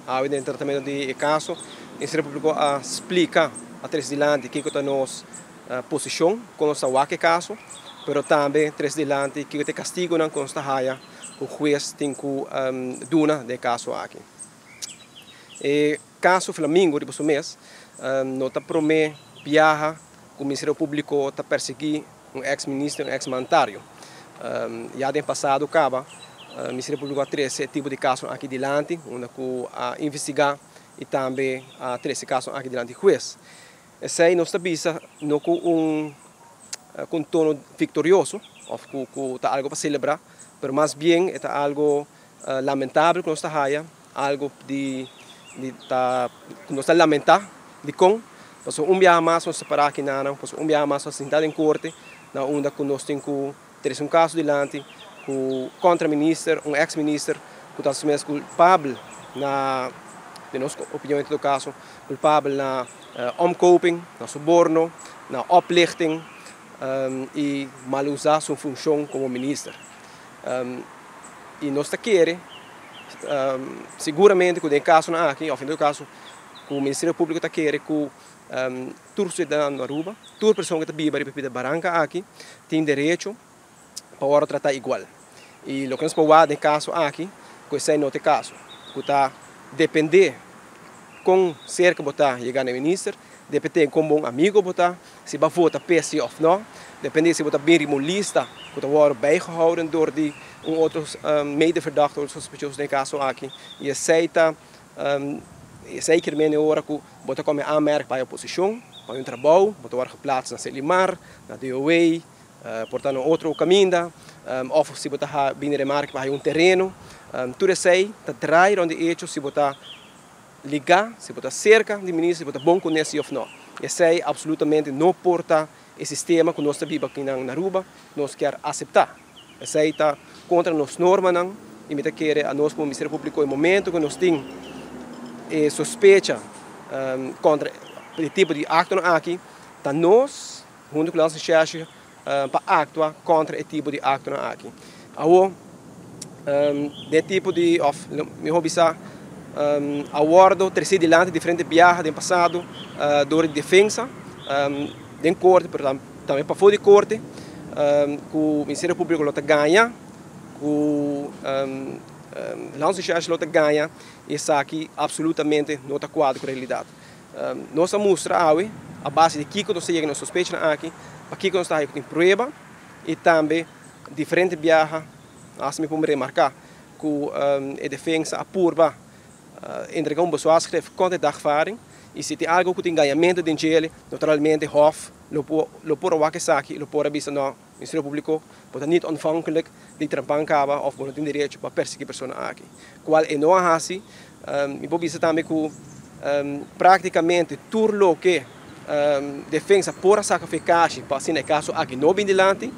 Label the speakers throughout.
Speaker 1: ao tratamento de caso, o Ministério Público explica a três dilante que é a nossa posição com nossa waque caso, mas também três dilante que é castigo com nossa raia, o juiz tem que duna de caso aqui. E caso Flamengo depois do mês, nota promete viaja o Ministério Público está perseguir ex-ministro, ex-mandatário. Já no passado acaba o Ministério Público tem esse tipo de caso aqui diante, onde investigar e também esse caso aqui diante do juiz. Esse aí nós visa não com tono vitorioso, ou com algo para celebrar, mas mais bem é algo lamentável que nós está algo de nós lamentar de com, porque dia mais nós separar aqui não, porque dia mais nós sentar em corte, na onde nós temos ter caso diante com contra-ministro, ex-ministro, que está sendo culpável na de nossa opinião em todo caso, culpável na omkoping, na suborno, na oplichting e mal usar sua função como ministro. E nós queremos, seguramente, que o caso aqui, ou em todo caso, que o Ministério Público está querendo que todo cidadão na Aruba, toda pessoa que está viva e pepita barranca aqui, tem direito para tratar igual. E o que nós podemos ver no caso aqui, que esse não é o caso, que está depender com cerca botar chegar no ministro, depende como um amigo botar, se vai votar PC ou não, depende se botar bem uma lista, que está agora bijgehouden door de outros medeverdachte ou suspeitosos no caso aqui, e aceita zeker na hora que botar como aanmerk para a oposição, para o trabalho, botar agora geplaatst na Selimar, na DOA, portanto outro caminho, ou se botar bem remarque para um terreno, tudo isso aí está trair onde hecho se botar ligar, se botar cerca de ministro, se botar bom conhece ou não. Isso aí absolutamente não porta o sistema que nós vivemos aqui na Aruba, nós quer aceitar. Isso aí está contra as normas, e me quer a nós como Ministério Público no momento que nós temos suspeita contra o tipo de acto aqui, está nós, junto com a nossa chefe, para actuar contra o tipo de acto aqui. Agora, de tipo de, me hobisa, awardo, terceiro dilante, diferente viagens do passado, dor de defesa, em corte, também para fora de corte, que o Ministério Público ganha, que o nosso chefe ganha, isso aqui absolutamente não está quadro com a realidade. Nós mostramos a base de que nós chegamos na suspeita aqui, para que nós estamos com prova e também diferentes viagens, assim me remarcar, que a defesa apurva entregar um pessoal escreve conta de dagvaarding e se tem algo que tem ganhamento de dinheiro, naturalmente hof lo por o que aqui, lo por avisa no Ministério Público, porque niet onafhankelijk de trampancaba of não tem direito para perseguir pessoas aqui. Qual é não assim, e vou dizer também que praticamente tudo o que defesa por sacrificar para assim no caso aqui não bem delante,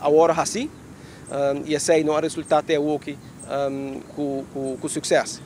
Speaker 1: agora assim, e esse não é resultado é o que com sucesso.